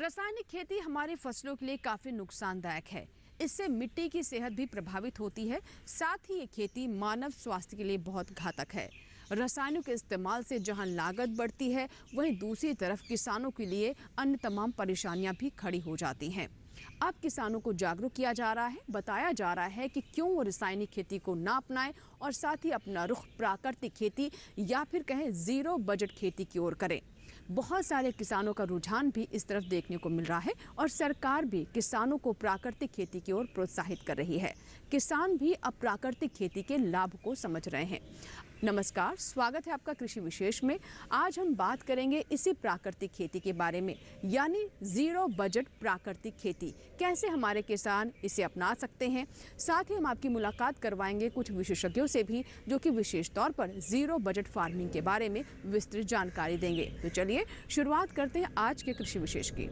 रासायनिक खेती हमारी फसलों के लिए काफी नुकसानदायक है। इससे मिट्टी की सेहत भी प्रभावित होती है। साथ ही ये खेती मानव स्वास्थ्य के लिए बहुत घातक है। रसायनों के इस्तेमाल से जहां लागत बढ़ती है, वहीं दूसरी तरफ किसानों के लिए अन्य तमाम परेशानियां भी खड़ी हो जाती हैं। अब किसानों को जागरूक किया जा रहा है, बताया जा रहा है कि क्यों वो रासायनिक खेती को ना अपनाएं और साथ ही अपना रुख प्राकृतिक खेती या फिर कहें जीरो बजट खेती की ओर करें। बहुत सारे किसानों का रुझान भी इस तरफ देखने को मिल रहा है और सरकार भी किसानों को प्राकृतिक खेती की ओर प्रोत्साहित कर रही है। किसान भी अब प्राकृतिक खेती के लाभ को समझ रहे हैं। नमस्कार, स्वागत है आपका कृषि विशेष में। आज हम बात करेंगे इसी प्राकृतिक खेती के बारे में, यानी जीरो बजट प्राकृतिक खेती। कैसे हमारे किसान इसे अपना सकते हैं। साथ ही हम आपकी मुलाकात करवाएंगे कुछ विशेषज्ञों से भी, जो कि विशेष तौर पर जीरो बजट फार्मिंग के बारे में विस्तृत जानकारी देंगे। तो चलिए शुरुआत करते हैं आज के कृषि विशेष की।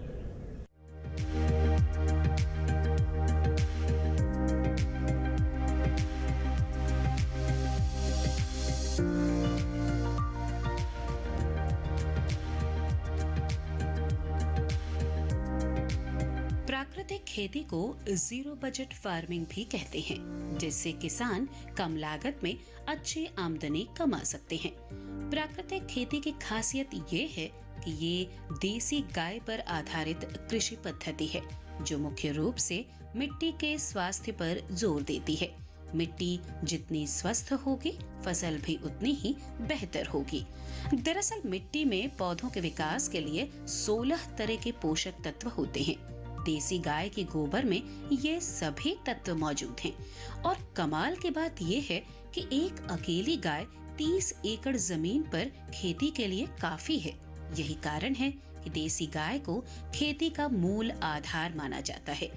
प्राकृतिक खेती को जीरो बजट फार्मिंग भी कहते हैं, जिससे किसान कम लागत में अच्छी आमदनी कमा सकते हैं। प्राकृतिक खेती की खासियत ये है कि ये देसी गाय पर आधारित कृषि पद्धति है, जो मुख्य रूप से मिट्टी के स्वास्थ्य पर जोर देती है। मिट्टी जितनी स्वस्थ होगी, फसल भी उतनी ही बेहतर होगी। दरअसल मिट्टी में पौधों के विकास के लिए 16 तरह के पोषक तत्व होते हैं। देसी गाय के गोबर में ये सभी तत्व मौजूद हैं और कमाल की बात ये है कि एक अकेली गाय 30 एकड़ जमीन पर खेती के लिए काफी है। यही कारण है कि देसी गाय को खेती का मूल आधार माना जाता है।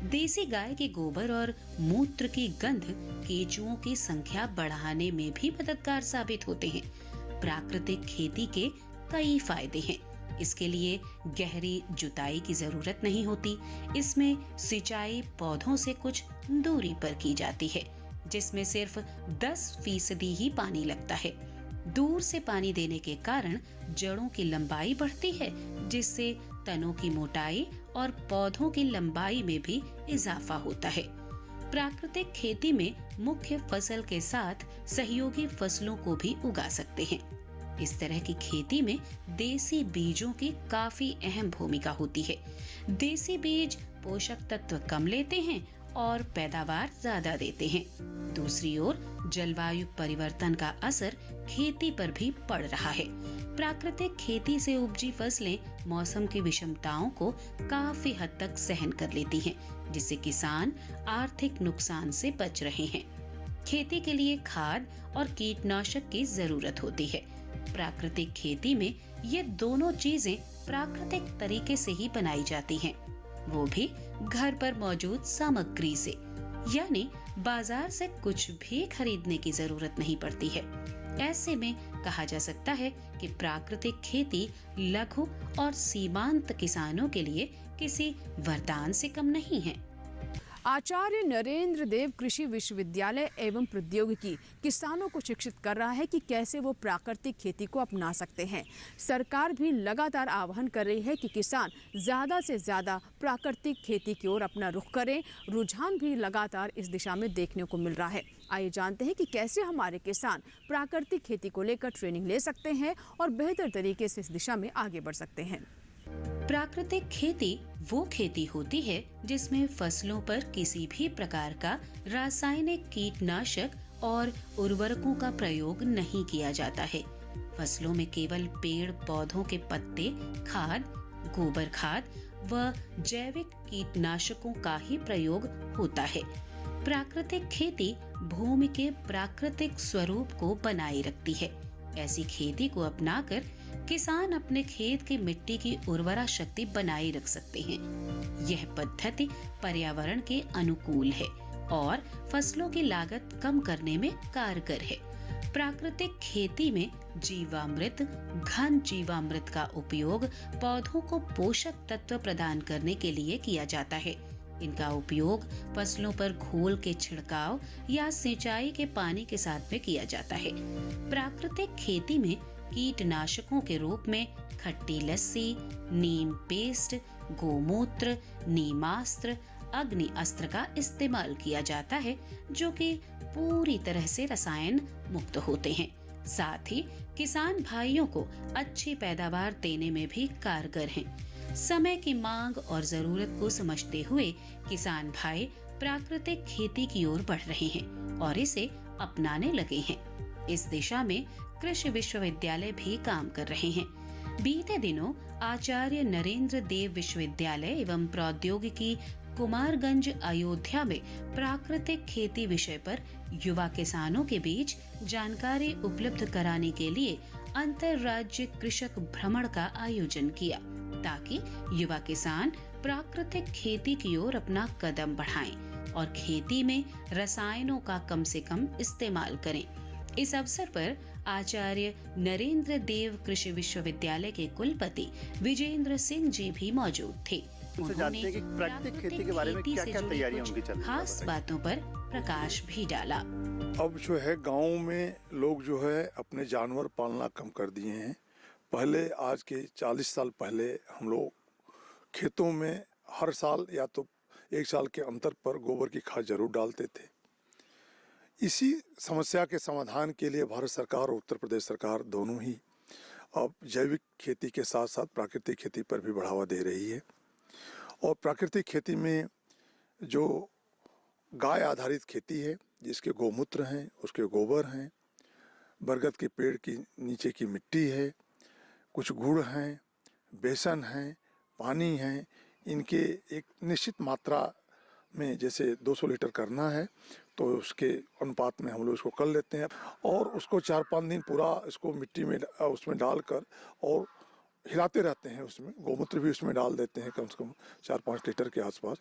देसी गाय के गोबर और मूत्र की गंध केंचुओं की संख्या बढ़ाने में भी मददगार साबित होते हैं। प्राकृतिक खेती के कई फायदे हैं। इसके लिए गहरी जुताई की जरूरत नहीं होती। इसमें सिंचाई पौधों से कुछ दूरी पर की जाती है, जिसमें सिर्फ 10% ही पानी लगता है। दूर से पानी देने के कारण जड़ों की लंबाई बढ़ती है, जिससे तनों की मोटाई और पौधों की लंबाई में भी इजाफा होता है। प्राकृतिक खेती में मुख्य फसल के साथ सहयोगी फसलों को भी उगा सकते हैं। इस तरह की खेती में देसी बीजों की काफी अहम भूमिका होती है। देसी बीज पोषक तत्व कम लेते हैं और पैदावार ज्यादा देते हैं। दूसरी ओर जलवायु परिवर्तन का असर खेती पर भी पड़ रहा है। प्राकृतिक खेती से उपजी फसलें मौसम की विषमताओं को काफी हद तक सहन कर लेती हैं, जिससे किसान आर्थिक नुकसान से बच रहे हैं। खेती के लिए खाद और कीटनाशक की जरूरत होती है। प्राकृतिक खेती में ये दोनों चीजें प्राकृतिक तरीके से ही बनाई जाती हैं, वो भी घर पर मौजूद सामग्री से, यानी बाजार से कुछ भी खरीदने की जरूरत नहीं पड़ती है। ऐसे में कहा जा सकता है कि प्राकृतिक खेती लघु और सीमांत किसानों के लिए किसी वरदान से कम नहीं है। आचार्य नरेंद्र देव कृषि विश्वविद्यालय एवं प्रौद्योगिकी किसानों को शिक्षित कर रहा है कि कैसे वो प्राकृतिक खेती को अपना सकते हैं। सरकार भी लगातार आह्वान कर रही है कि किसान ज़्यादा से ज़्यादा प्राकृतिक खेती की ओर अपना रुख करें। रुझान भी लगातार इस दिशा में देखने को मिल रहा है। आइए जानते हैं कि कैसे हमारे किसान प्राकृतिक खेती को लेकर ट्रेनिंग ले सकते हैं और बेहतर तरीके से इस दिशा में आगे बढ़ सकते हैं। प्राकृतिक खेती वो खेती होती है जिसमें फसलों पर किसी भी प्रकार का रासायनिक कीटनाशक और उर्वरकों का प्रयोग नहीं किया जाता है। फसलों में केवल पेड़ पौधों के पत्ते, खाद, गोबर खाद व जैविक कीटनाशकों का ही प्रयोग होता है। प्राकृतिक खेती भूमि के प्राकृतिक स्वरूप को बनाए रखती है। ऐसी खेती को अपनाकर किसान अपने खेत की मिट्टी की उर्वरा शक्ति बनाए रख सकते हैं। यह पद्धति पर्यावरण के अनुकूल है और फसलों की लागत कम करने में कारगर है। प्राकृतिक खेती में जीवामृत, घन जीवामृत का उपयोग पौधों को पोषक तत्व प्रदान करने के लिए किया जाता है। इनका उपयोग फसलों पर घोल के छिड़काव या सिंचाई के पानी के साथ में किया जाता है। प्राकृतिक खेती में कीटनाशकों के रूप में खट्टी लस्सी, नीम पेस्ट गोमूत्र, नीमास्त्र, अग्नि अस्त्र का इस्तेमाल किया जाता है, जो कि पूरी तरह से रसायन मुक्त होते हैं। साथ ही किसान भाइयों को अच्छी पैदावार देने में भी कारगर हैं। समय की मांग और जरूरत को समझते हुए किसान भाई प्राकृतिक खेती की ओर बढ़ रहे हैं और इसे अपनाने लगे हैं। इस दिशा में कृषि विश्वविद्यालय भी काम कर रहे हैं। बीते दिनों आचार्य नरेंद्र देव विश्वविद्यालय एवं प्रौद्योगिकी कुमारगंज अयोध्या में प्राकृतिक खेती विषय पर युवा किसानों के बीच जानकारी उपलब्ध कराने के लिए अंतर्राज्य कृषक भ्रमण का आयोजन किया, ताकि युवा किसान प्राकृतिक खेती की ओर अपना कदम बढ़ाएं और खेती में रसायनों का कम से कम इस्तेमाल करें। इस अवसर पर आचार्य नरेंद्र देव कृषि विश्वविद्यालय के कुलपति विजेंद्र सिंह जी भी मौजूद थे। जानते हैं कि प्राकृतिक खेती के बारे में क्या-क्या तैयारियां उनकी चल रही हैं, खास बातों पर प्रकाश भी डाला। अब जो है गांव में लोग जो है अपने जानवर पालना कम कर दिए हैं। पहले आज के 40 साल पहले हम लोग खेतों में हर साल या तो 1 साल के अंतर पर गोबर की खाद जरूर डालते थे। इसी समस्या के समाधान के लिए भारत सरकार और उत्तर प्रदेश सरकार दोनों ही अब जैविक खेती के साथ साथ प्राकृतिक खेती पर भी बढ़ावा दे रही है। और प्राकृतिक खेती में जो गाय आधारित खेती है, जिसके गोमूत्र हैं, उसके गोबर हैं, बरगद के पेड़ की नीचे की मिट्टी है, कुछ गुड़ हैं, बेसन है, पानी है, इनके एक निश्चित मात्रा में जैसे 200 लीटर करना है तो उसके अनुपात में हम लोग इसको कर लेते हैं और उसको 4-5 दिन पूरा इसको मिट्टी में उसमें डालकर और हिलाते रहते हैं। उसमें गोमूत्र भी उसमें डाल देते हैं कम से कम 4-5 लीटर के आसपास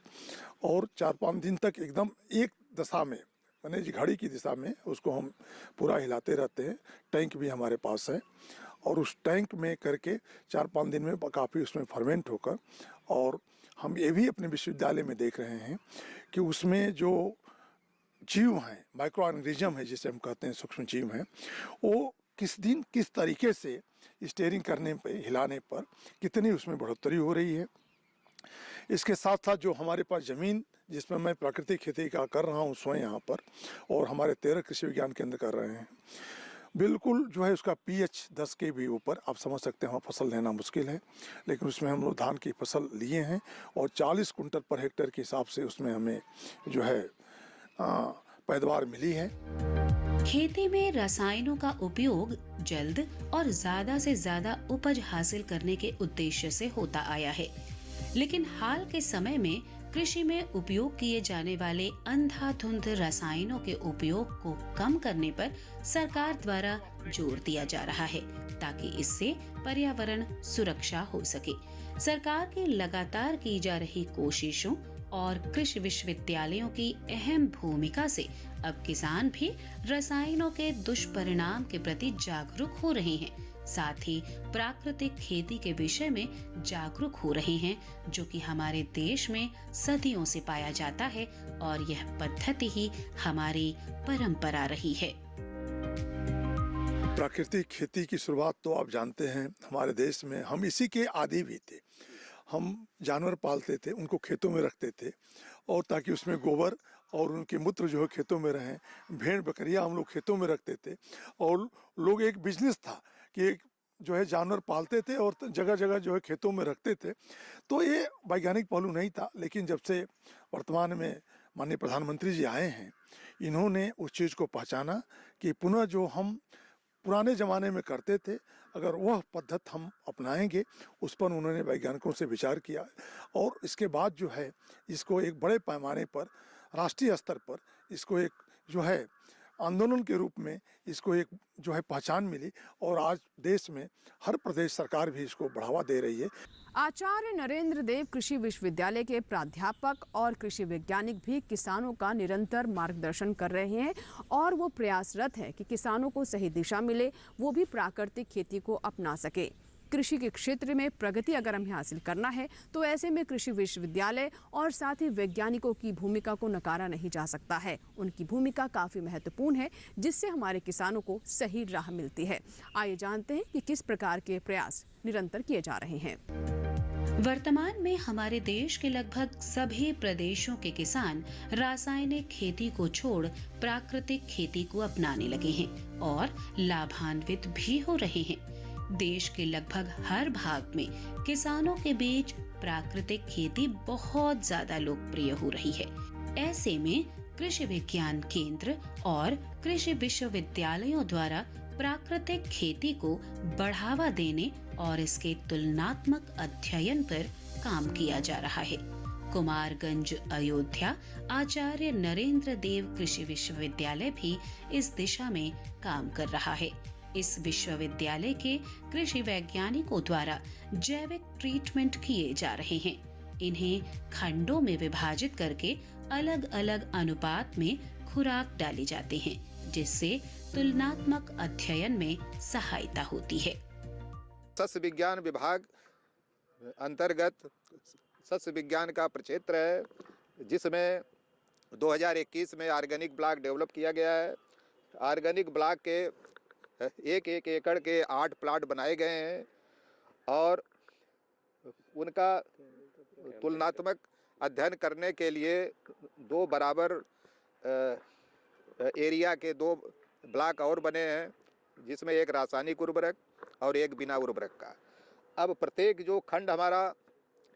और 4-5 दिन तक एकदम एक दशा में यानी घड़ी की दिशा में उसको हम पूरा हिलाते रहते हैं। टैंक भी हमारे पास है और उस टैंक में करके 4-5 दिन में काफ़ी उसमें फर्मेंट होकर और हम ये भी अपने विश्वविद्यालय में देख रहे हैं कि उसमें जो जीव हैं, माइक्रो ऑर्गेनिज्म है जिसे हम कहते हैं, सूक्ष्म जीव हैं, वो किस तरीके से स्टीयरिंग करने पे, हिलाने पर कितनी उसमें बढ़ोतरी हो रही है। इसके साथ साथ जो हमारे पास ज़मीन जिसमें मैं प्राकृतिक खेती का कर रहा हूँ स्वयं यहाँ पर और हमारे 13 कृषि विज्ञान केंद्र कर रहे हैं, बिल्कुल जो है उसका pH 10 के भी ऊपर। आप समझ सकते हैं वहाँ फसल लेना मुश्किल है, लेकिन उसमें हम लोग धान की फसल लिए हैं और 40 कुंटल पर हेक्टेयर के हिसाब से उसमें हमें जो है पैदावार मिली है। खेती में रसायनों का उपयोग जल्द और ज्यादा से ज्यादा उपज हासिल करने के उद्देश्य से होता आया है, लेकिन हाल के समय में कृषि में उपयोग किए जाने वाले अंधाधुंध रसायनों के उपयोग को कम करने पर सरकार द्वारा जोर दिया जा रहा है, ताकि इससे पर्यावरण सुरक्षा हो सके। सरकार की लगातार की जा रही कोशिशों और कृषि विश्वविद्यालयों की अहम भूमिका से अब किसान भी रसायनों के दुष्परिणाम के प्रति जागरूक हो रहे हैं, साथ ही प्राकृतिक खेती के विषय में जागरूक हो रहे हैं, जो कि हमारे देश में सदियों से पाया जाता है और यह पद्धति ही हमारी परंपरा रही है। प्राकृतिक खेती की शुरुआत तो आप जानते हैं हमारे देश में हम इसी के आदी भी थे। हम जानवर पालते थे, उनको खेतों में रखते थे और ताकि उसमें गोबर और उनके मूत्र जो है खेतों में रहें। भेड़ बकरियां हम लोग खेतों में रखते थे और लोग एक बिजनेस था कि एक जो है जानवर पालते थे और जगह जगह जो है खेतों में रखते थे। तो ये वैज्ञानिक पहलू नहीं था, लेकिन जब से वर्तमान में माननीय प्रधानमंत्री जी आए हैं, इन्होंने उस चीज़ को पहचाना कि पुनः जो हम पुराने ज़माने में करते थे, अगर वह पद्धति हम अपनाएंगे, उस पर उन्होंने वैज्ञानिकों से विचार किया और इसके बाद जो है इसको एक बड़े पैमाने पर राष्ट्रीय स्तर पर इसको एक जो है आंदोलन के रूप में इसको एक जो है पहचान मिली और आज देश में हर प्रदेश सरकार भी इसको बढ़ावा दे रही है। आचार्य नरेंद्र देव कृषि विश्वविद्यालय के प्राध्यापक और कृषि वैज्ञानिक भी किसानों का निरंतर मार्गदर्शन कर रहे हैं और वो प्रयासरत है कि किसानों को सही दिशा मिले, वो भी प्राकृतिक खेती को अपना सके। कृषि के क्षेत्र में प्रगति अगर हमें हासिल करना है तो ऐसे में कृषि विश्वविद्यालय और साथ ही वैज्ञानिकों की भूमिका को नकारा नहीं जा सकता है। उनकी भूमिका काफ़ी महत्वपूर्ण है, जिससे हमारे किसानों को सही राह मिलती है। आइए जानते हैं कि किस प्रकार के प्रयास निरंतर किए जा रहे हैं। वर्तमान में हमारे देश के लगभग सभी प्रदेशों के किसान रासायनिक खेती को छोड़ प्राकृतिक खेती को अपनाने लगे हैं और लाभान्वित भी हो रहे हैं। देश के लगभग हर भाग में किसानों के बीच प्राकृतिक खेती बहुत ज्यादा लोकप्रिय हो रही है। ऐसे में कृषि विज्ञान केंद्र और कृषि विश्वविद्यालयों द्वारा प्राकृतिक खेती को बढ़ावा देने और इसके तुलनात्मक अध्ययन पर काम किया जा रहा है। कुमारगंज अयोध्या आचार्य नरेंद्र देव कृषि विश्वविद्यालय भी इस दिशा में काम कर रहा है। इस विश्वविद्यालय के कृषि वैज्ञानिकों द्वारा जैविक ट्रीटमेंट किए जा रहे हैं। इन्हें खंडों में विभाजित करके अलग अलग अनुपात में खुराक डाली जाती है, जिससे तुलनात्मक अध्ययन में सहायता होती है। सस्य विज्ञान विभाग अंतर्गत सस्य विज्ञान का प्रक्षेत्र है, जिसमें 2021 में ऑर्गेनिक ब्लॉक डेवलप किया गया है। ऑर्गेनिक ब्लॉक के एक एकड़ के 8 प्लाट बनाए गए हैं और उनका तुलनात्मक अध्ययन करने के लिए 2 बराबर एरिया के 2 ब्लॉक और बने हैं, जिसमें एक रासायनिक उर्वरक और एक बिना उर्वरक का। अब प्रत्येक जो खंड हमारा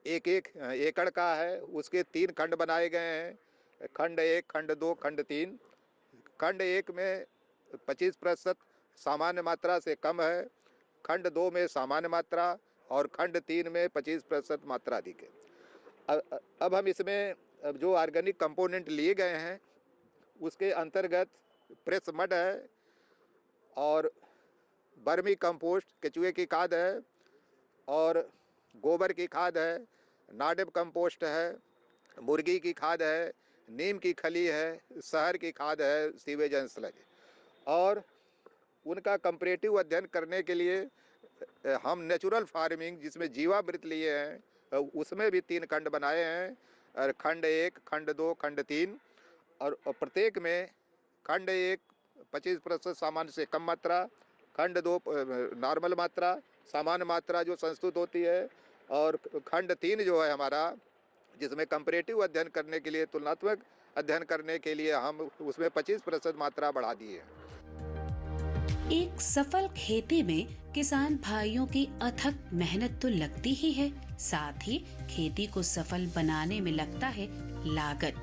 एक एकड़ का है, उसके 3 खंड बनाए गए हैं। खंड 1, खंड 2, खंड 3। खंड 1 में 25% सामान्य मात्रा से कम है, खंड 2 में सामान्य मात्रा और खंड 3 में 25% मात्रा अधिक है। अब हम इसमें जो ऑर्गेनिक कंपोनेंट लिए गए हैं उसके अंतर्गत प्रेस मड है और बर्मी कंपोस्ट केचुए की खाद है और गोबर की खाद है, नाडेप कंपोस्ट है, मुर्गी की खाद है, नीम की खली है, शहर की खाद है, सीवेज एंड स्लज। और उनका कंपैरेटिव अध्ययन करने के लिए हम नेचुरल फार्मिंग जिसमें जीवामृत लिए हैं उसमें भी 3 खंड बनाए हैं, और खंड 1, खंड 2, खंड 3। और प्रत्येक में खंड 1 25% सामान्य से कम मात्रा, खंड 2 नॉर्मल मात्रा, सामान्य मात्रा जो संस्तुत होती है, और खंड 3 जो है हमारा जिसमें कंपैरेटिव अध्ययन करने के लिए, तुलनात्मक अध्ययन करने के लिए हम उसमें 25% मात्रा बढ़ा दी है। एक सफल खेती में किसान भाइयों की अथक मेहनत तो लगती ही है, साथ ही खेती को सफल बनाने में लगता है लागत।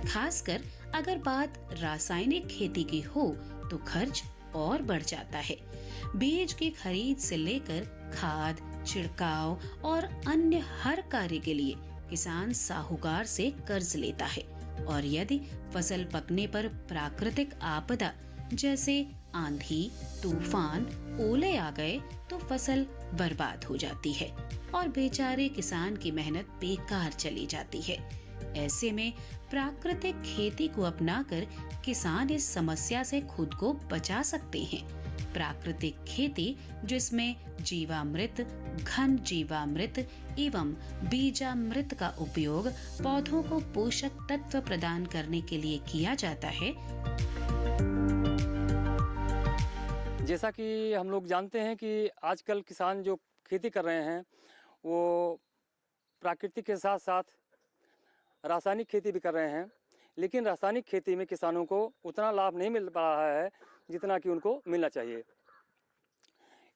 खासकर अगर बात रासायनिक खेती की हो तो खर्च और बढ़ जाता है। बीज की खरीद से लेकर खाद, छिड़काव और अन्य हर कार्य के लिए किसान साहूकार से कर्ज लेता है, और यदि फसल पकने पर प्राकृतिक आपदा जैसे आंधी, तूफान, ओले आ गए तो फसल बर्बाद हो जाती है और बेचारे किसान की मेहनत बेकार चली जाती है। ऐसे में प्राकृतिक खेती को अपनाकर किसान इस समस्या से खुद को बचा सकते हैं। प्राकृतिक खेती जिसमें जीवामृत, घन जीवामृत एवं बीजामृत का उपयोग पौधों को पोषक तत्व प्रदान करने के लिए किया जाता है। जैसा कि हम लोग जानते हैं कि आजकल किसान जो खेती कर रहे हैं वो प्राकृतिक के साथ साथ रासायनिक खेती भी कर रहे हैं, लेकिन रासायनिक खेती में किसानों को उतना लाभ नहीं मिल पा रहा है जितना कि उनको मिलना चाहिए।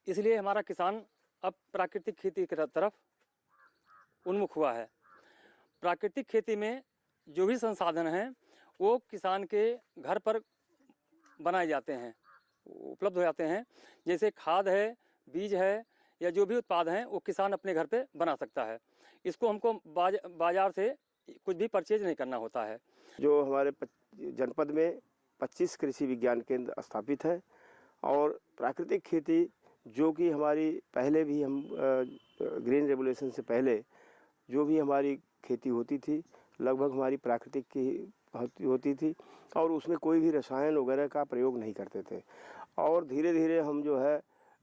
इसलिए हमारा किसान अब प्राकृतिक खेती की तरफ उन्मुख हुआ है। प्राकृतिक खेती में जो भी संसाधन हैं वो किसान के घर पर बनाए जाते हैं, उपलब्ध हो जाते हैं। जैसे खाद है, बीज है या जो भी उत्पाद हैं वो किसान अपने घर पे बना सकता है। इसको हमको बाजार से कुछ भी परचेज नहीं करना होता है। जो हमारे जनपद में 25 कृषि विज्ञान केंद्र स्थापित हैं और प्राकृतिक खेती जो कि हमारी पहले भी हम ग्रीन रेवोल्यूशन से पहले जो भी हमारी खेती होती थी लगभग हमारी प्राकृतिक की होती थी और उसमें कोई भी रसायन वगैरह का प्रयोग नहीं करते थे। और धीरे धीरे हम जो है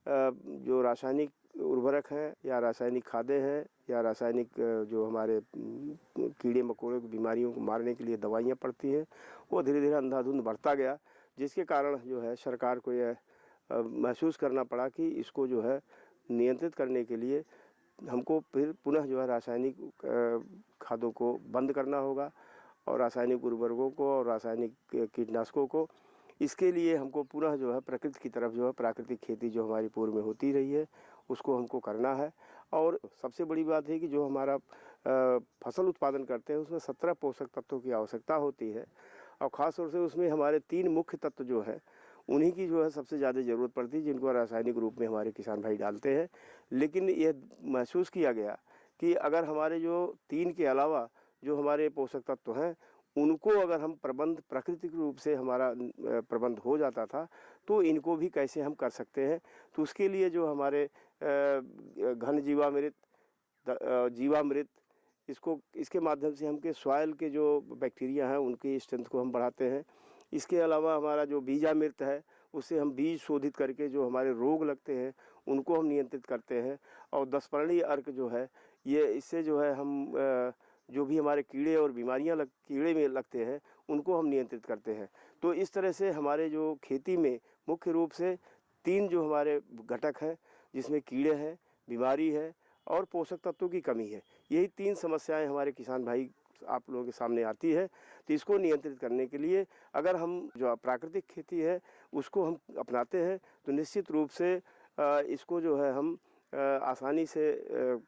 जो रासायनिक उर्वरक हैं या रासायनिक खादें हैं या रासायनिक जो हमारे कीड़े मकोड़े की बीमारियों को मारने के लिए दवाइयाँ पड़ती हैं वो धीरे धीरे अंधाधुंध बढ़ता गया, जिसके कारण जो है सरकार को यह महसूस करना पड़ा कि इसको जो है नियंत्रित करने के लिए हमको फिर पुनः जो है रासायनिक खादों को बंद करना होगा और रासायनिक उर्वरकों को और रासायनिक कीटनाशकों को। इसके लिए हमको पुनः जो है प्रकृति की तरफ जो है प्राकृतिक खेती जो हमारी पूर्व में होती रही है उसको हमको करना है। और सबसे बड़ी बात है कि जो हमारा फसल उत्पादन करते हैं उसमें 17 पोषक तत्वों की आवश्यकता होती है और ख़ास तौर से उसमें हमारे 3 मुख्य तत्व जो है उन्हीं की जो है सबसे ज़्यादा ज़रूरत पड़ती है, जिनको रासायनिक रूप में हमारे किसान भाई डालते हैं। लेकिन यह महसूस किया गया कि अगर हमारे जो 3 के अलावा जो हमारे पोषक तत्व हैं उनको अगर हम प्राकृतिक रूप से हमारा प्रबंध हो जाता था तो इनको भी कैसे हम कर सकते हैं। तो उसके लिए जो हमारे घन जीवामृत इसके माध्यम से हमके सॉइल के जो बैक्टीरिया हैं उनकी स्ट्रेंथ को हम बढ़ाते हैं। इसके अलावा हमारा जो बीजामृत है उससे हम बीज शोधित करके जो हमारे रोग लगते हैं उनको हम नियंत्रित करते हैं। और 10 पर्णीय अर्क जो है ये इससे जो है हम जो भी हमारे कीड़े और बीमारियां कीड़े में लगते हैं उनको हम नियंत्रित करते हैं। तो इस तरह से हमारे जो खेती में मुख्य रूप से 3 जो हमारे घटक हैं जिसमें कीड़े हैं, बीमारी है और पोषक तत्वों की कमी है, यही 3 समस्याएं हमारे किसान भाई आप लोगों के सामने आती है। तो इसको नियंत्रित करने के लिए अगर हम जो प्राकृतिक खेती है उसको हम अपनाते हैं तो निश्चित रूप से इसको जो है हम आसानी से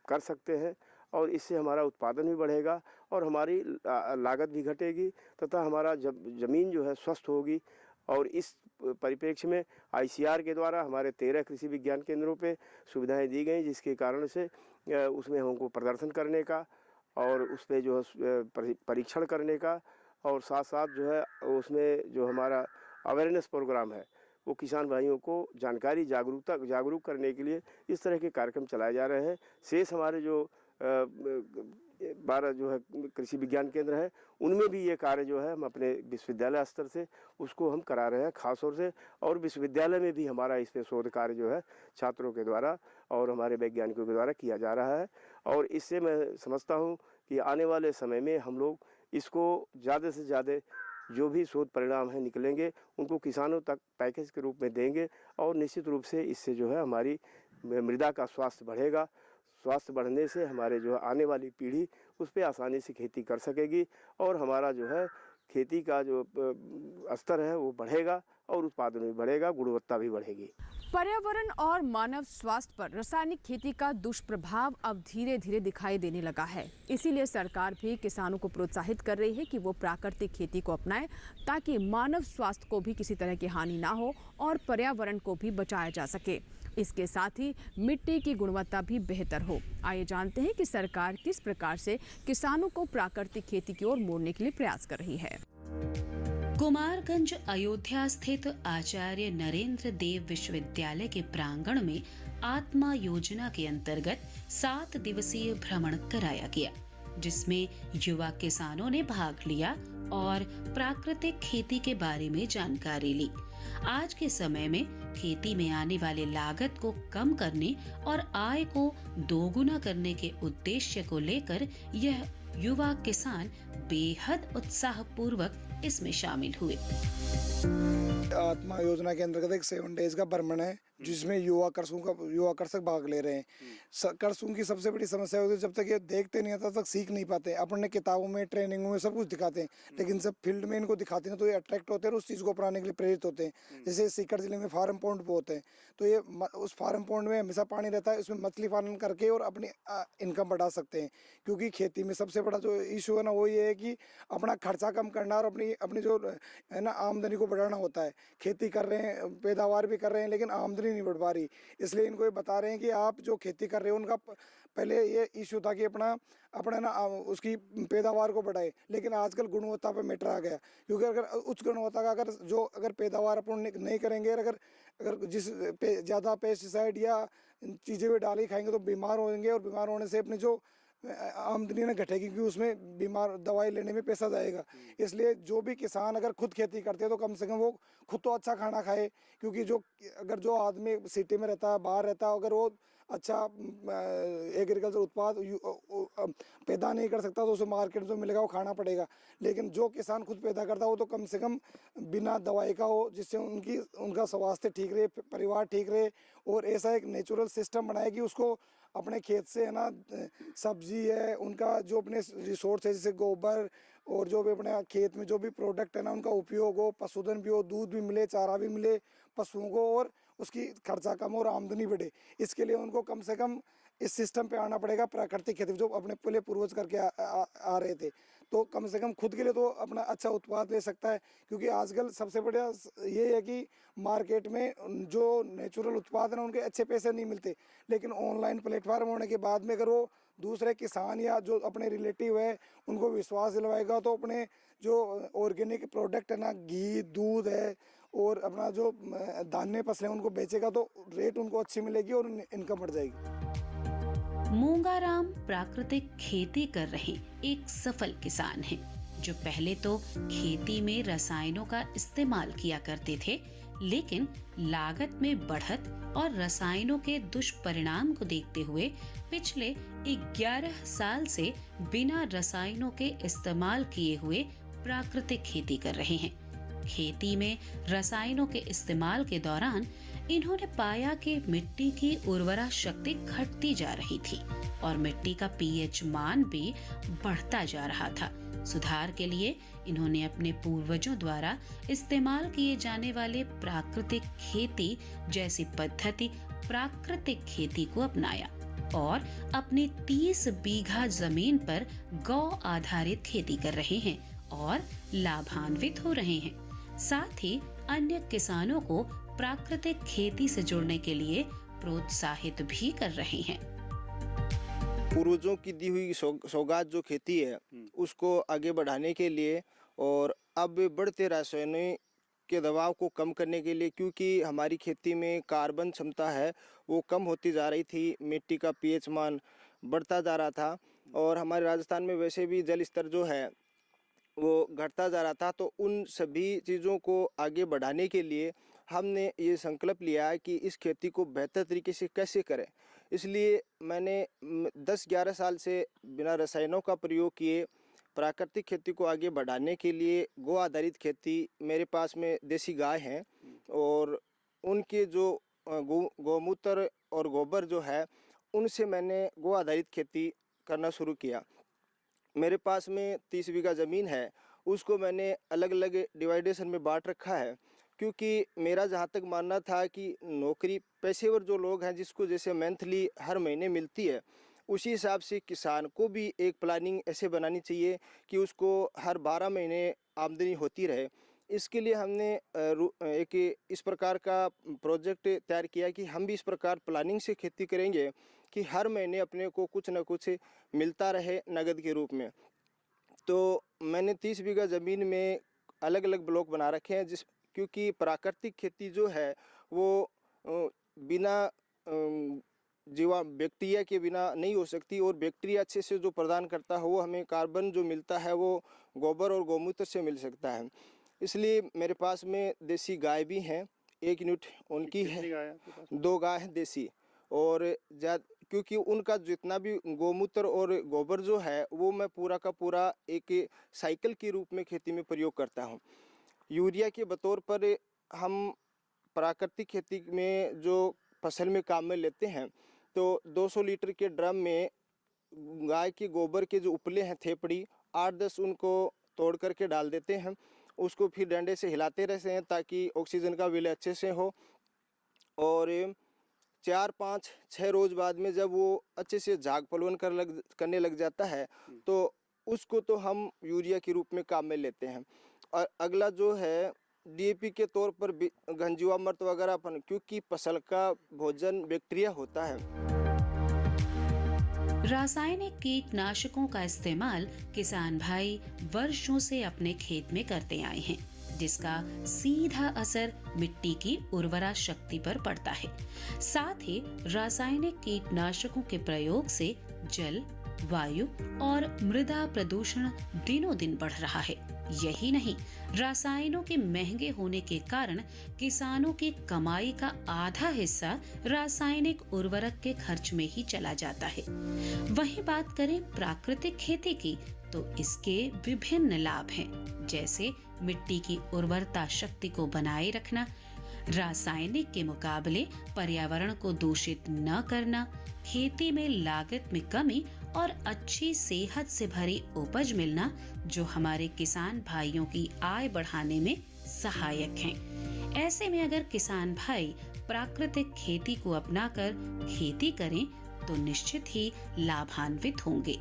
कर सकते हैं और इससे हमारा उत्पादन भी बढ़ेगा और हमारी लागत भी घटेगी तथा हमारा ज़मीन जो है स्वस्थ होगी। और इस परिप्रेक्ष्य में ICR के द्वारा हमारे 13 कृषि विज्ञान केंद्रों पे सुविधाएं दी गई, जिसके कारण से उसमें हमको प्रदर्शन करने का और उस पर जो है परीक्षण करने का और साथ साथ जो है उसमें जो हमारा अवेयरनेस प्रोग्राम है वो किसान भाइयों को जागरूक करने के लिए इस तरह के कार्यक्रम चलाए जा रहे हैं। शेष हमारे जो 12 जो है कृषि विज्ञान केंद्र है उनमें भी ये कार्य जो है हम अपने विश्वविद्यालय स्तर से उसको हम करा रहे हैं खास तौर से। और विश्वविद्यालय में भी हमारा इस पे शोध कार्य जो है छात्रों के द्वारा और हमारे वैज्ञानिकों के द्वारा किया जा रहा है। और इससे मैं समझता हूँ कि आने वाले समय में हम लोग इसको ज़्यादा से ज़्यादा जो भी शोध परिणाम है निकलेंगे उनको किसानों तक पैकेज के रूप में देंगे और निश्चित रूप से इससे जो है हमारी मृदा का स्वास्थ्य बढ़ेगा। स्वास्थ्य बढ़ने से हमारे जो आने वाली पीढ़ी उस पर आसानी से खेती कर सकेगी और हमारा जो है खेती का जो स्तर है वो बढ़ेगा और उत्पादन भी बढ़ेगा, गुणवत्ता भी बढ़ेगी। पर्यावरण और मानव स्वास्थ्य पर रासायनिक खेती का दुष्प्रभाव अब धीरे धीरे दिखाई देने लगा है। इसीलिए सरकार भी किसानों को प्रोत्साहित कर रही है कि वो प्राकृतिक खेती को अपनाएं ताकि मानव स्वास्थ्य को भी किसी तरह की हानि ना हो और पर्यावरण को भी बचाया जा सके। इसके साथ ही मिट्टी की गुणवत्ता भी बेहतर हो। आइए जानते हैं कि सरकार किस प्रकार से किसानों को प्राकृतिक खेती की ओर मोड़ने के लिए प्रयास कर रही है। कुमारगंज अयोध्या स्थित आचार्य नरेंद्र देव विश्वविद्यालय के प्रांगण में आत्मा योजना के अंतर्गत 7 दिवसीय भ्रमण कराया गया, जिसमें युवा किसानों ने भाग लिया और प्राकृतिक खेती के बारे में जानकारी ली। आज के समय में खेती में आने वाले लागत को कम करने और आय को दोगुना करने के उद्देश्य को लेकर यह युवा किसान बेहद उत्साहपूर्वक इसमें शामिल हुए। आत्मा योजना के अंतर्गत एक 7 डेज का भ्रमण है जिसमें युवा कृषक भाग ले रहे हैं। कृषकों की सबसे बड़ी समस्या होती है जब तक ये देखते नहीं आता तक सीख नहीं पाते। अपने किताबों में ट्रेनिंग में सब कुछ दिखाते हैं, लेकिन जब फील्ड में इनको दिखाते हैं तो ये अट्रैक्ट होते हैं और उस चीज़ को अपनाने के लिए प्रेरित होते हैं। जैसे सीकर जिले में फार्म पॉन्ड पे होते हैं तो ये उस फार्म पॉन्ड में हमेशा पानी रहता है, उसमें मछली पालन करके और अपनी इनकम बढ़ा सकते हैं। क्योंकि खेती में सबसे बड़ा जो इशू है ना वो ये है कि अपना खर्चा कम करना और अपनी जो है ना आमदनी को बढ़ाना होता है। खेती कर रहे हैं, पैदावार भी कर रहे हैं, लेकिन आमदनी नहीं बढ़ पा रही। इसलिए इनको ये बता रहे हैं कि आप जो खेती कर रहे हो उनका पहले ये इशू था कि अपना ना उसकी पैदावार को बढ़ाए, लेकिन आजकल गुणवत्ता पे मैटर आ गया। क्योंकि अगर उच्च गुणवत्ता का अगर पैदावार अपन नहीं करेंगे, अगर जिस ज़्यादा पेस्टिसाइड या चीज़ें भी डाली खाएंगे तो बीमार होंगे और बीमार होने से अपनी जो आमदनी न घटेगी क्योंकि उसमें दवाई लेने में पैसा जाएगा। इसलिए जो भी किसान अगर खुद खेती करते हैं तो कम से कम वो खुद तो अच्छा खाना खाए। क्योंकि जो आदमी सिटी में रहता है, बाहर रहता है, अगर वो अच्छा एग्रीकल्चर उत्पाद पैदा नहीं कर सकता, तो उसे मार्केट जो मिलेगा वो खाना पड़ेगा। लेकिन जो किसान खुद पैदा करता है वो तो कम से कम बिना दवाई का हो, जिससे उनका स्वास्थ्य ठीक रहे, परिवार ठीक रहे, और ऐसा एक नेचुरल सिस्टम बनाए कि उसको अपने खेत से है ना सब्जी है, उनका जो अपने रिसोर्स है जैसे गोबर और जो भी अपने खेत में जो भी प्रोडक्ट है ना उनका उपयोग हो, पशुधन भी हो, दूध भी मिले, चारा भी मिले पशुओं को, और उसकी खर्चा कम हो और आमदनी बढ़े। इसके लिए उनको कम से कम इस सिस्टम पे आना पड़ेगा, प्राकृतिक खेती जो अपने पहले पूर्वज करके आ रहे थे। तो कम से कम खुद के लिए तो अपना अच्छा उत्पाद ले सकता है, क्योंकि आजकल सबसे बढ़िया ये है कि मार्केट में जो नेचुरल उत्पाद है ना उनके अच्छे पैसे नहीं मिलते, लेकिन ऑनलाइन प्लेटफार्म होने के बाद में अगर वो दूसरे किसान या जो अपने रिलेटिव है उनको विश्वास दिलवाएगा, तो अपने जो ऑर्गेनिक प्रोडक्ट है ना, घी, दूध है और अपना जो दाने फसलें उनको बेचेगा, तो रेट उनको अच्छी मिलेगी और इनकम बढ़ जाएगी। मूंगाराम प्राकृतिक खेती कर रहे एक सफल किसान हैं, जो पहले तो खेती में रसायनों का इस्तेमाल किया करते थे, लेकिन लागत में बढ़त और रसायनों के दुष्परिणाम को देखते हुए पिछले 11 साल से बिना रसायनों के इस्तेमाल किए हुए प्राकृतिक खेती कर रहे हैं। खेती में रसायनों के इस्तेमाल के दौरान इन्होंने पाया कि मिट्टी की उर्वरा शक्ति घटती जा रही थी और मिट्टी का पीएच मान भी बढ़ता जा रहा था। सुधार के लिए इन्होंने अपने पूर्वजों द्वारा इस्तेमाल किए जाने वाले प्राकृतिक खेती जैसी पद्धति प्राकृतिक खेती को अपनाया और अपने 30 बीघा जमीन पर गौ आधारित खेती कर रहे हैं और लाभान्वित हो रहे हैं। साथ ही अन्य किसानों को प्राकृतिक खेती से जुड़ने के लिए प्रोत्साहित भी कर रहे हैं। पूर्वजों की दी हुई सौगात जो खेती है उसको आगे बढ़ाने के लिए और अब बढ़ते रसायनों के दबाव को कम करने के लिए, क्योंकि हमारी खेती में कार्बन क्षमता है वो कम होती जा रही थी, मिट्टी का पीएच मान बढ़ता जा रहा था और हमारे राजस्थान में वैसे भी जल स्तर जो है वो घटता जा रहा था। तो उन सभी चीज़ों को आगे बढ़ाने के लिए हमने ये संकल्प लिया है कि इस खेती को बेहतर तरीके से कैसे करें। इसलिए मैंने 10-11 साल से बिना रसायनों का प्रयोग किए प्राकृतिक खेती को आगे बढ़ाने के लिए गौ आधारित खेती, मेरे पास में देसी गाय हैं और उनके जो गौमूत्र और गोबर जो है उनसे मैंने गौ आधारित खेती करना शुरू किया। मेरे पास में 30 बीघा ज़मीन है, उसको मैंने अलग अलग डिवाइडेशन में बांट रखा है, क्योंकि मेरा जहाँ तक मानना था कि नौकरी पेशेवर जो लोग हैं जिसको जैसे मंथली हर महीने मिलती है, उसी हिसाब से किसान को भी एक प्लानिंग ऐसे बनानी चाहिए कि उसको हर 12 महीने आमदनी होती रहे। इसके लिए हमने एक इस प्रकार का प्रोजेक्ट तैयार किया कि हम भी इस प्रकार प्लानिंग से खेती करेंगे कि हर महीने अपने को कुछ न कुछ मिलता रहे नगद के रूप में। तो मैंने 30 बीघा ज़मीन में अलग अलग ब्लॉक बना रखे हैं, क्योंकि प्राकृतिक खेती जो है वो बिना बैक्टीरिया के बिना नहीं हो सकती और बैक्टीरिया अच्छे से जो प्रदान करता है वो हमें कार्बन जो मिलता है वो गोबर और गौमूत्र से मिल सकता है। इसलिए मेरे पास में देसी गाय भी हैं, 1 यूनिट उनकी है, 2 गाय हैं देसी, और क्योंकि उनका जितना भी गौमूत्र और गोबर जो है वो मैं पूरा का पूरा एक साइकिल के रूप में खेती में प्रयोग करता हूँ। यूरिया के बतौर पर हम प्राकृतिक खेती में जो फसल में काम में लेते हैं तो 200 लीटर के ड्रम में गाय के गोबर के जो उपले हैं थेपड़ी 8-10 उनको तोड़ करके डाल देते हैं, उसको फिर डंडे से हिलाते रहते हैं ताकि ऑक्सीजन का विलय अच्छे से हो। और 4-5-6 रोज बाद में जब वो अच्छे से झाग फलवन करने लग जाता है तो उसको तो हम यूरिया के रूप में काम में लेते हैं। और अगला जो है डीएपी के तौर पर घनजीवामृत वगैरह, क्योंकि फसल का भोजन बैक्टीरिया होता है। रासायनिक कीटनाशकों का इस्तेमाल किसान भाई वर्षों से अपने खेत में करते आए हैं, जिसका सीधा असर मिट्टी की उर्वरा शक्ति पर पड़ता है। साथ ही रासायनिक कीटनाशकों के प्रयोग से जल, वायु और मृदा प्रदूषण दिनों दिन बढ़ रहा है। यही नहीं, रासायनों के महंगे होने के कारण किसानों की कमाई का आधा हिस्सा रासायनिक उर्वरक के खर्च में ही चला जाता है। वहीं बात करें प्राकृतिक खेती की, तो इसके विभिन्न लाभ हैं, जैसे मिट्टी की उर्वरता शक्ति को बनाए रखना, रासायनिक के मुकाबले पर्यावरण को दूषित न करना, खेती में लागत में कमी और अच्छी सेहत से भरी उपज मिलना, जो हमारे किसान भाइयों की आय बढ़ाने में सहायक हैं। ऐसे में अगर किसान भाई प्राकृतिक खेती को अपनाकर खेती करें तो निश्चित ही लाभान्वित होंगे।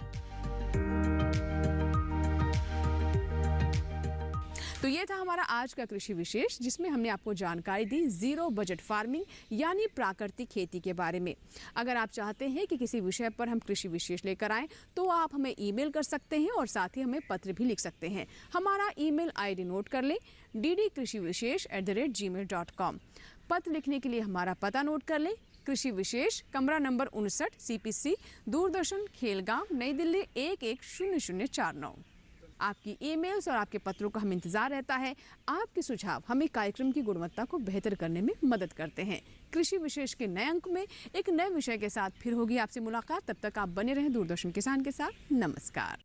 तो ये था हमारा आज का कृषि विशेष, जिसमें हमने आपको जानकारी दी जीरो बजट फार्मिंग यानी प्राकृतिक खेती के बारे में। अगर आप चाहते हैं कि किसी विषय पर हम कृषि विशेष लेकर आएं, तो आप हमें ईमेल कर सकते हैं और साथ ही हमें पत्र भी लिख सकते हैं। हमारा ईमेल आईडी नोट कर लें, ddkrishivishesh@gmail.com। पत्र लिखने के लिए हमारा पता नोट कर लें, कृषि विशेष, कमरा नंबर 59, CPC, दूरदर्शन, खेलगांव, नई दिल्ली 110049। आपकी ईमेल्स और आपके पत्रों का हमें इंतजार रहता है। आपके सुझाव हमें कार्यक्रम की गुणवत्ता को बेहतर करने में मदद करते हैं। कृषि विशेष के नए अंक में एक नए विषय के साथ फिर होगी आपसे मुलाकात। तब तक आप बने रहें दूरदर्शन किसान के साथ। नमस्कार।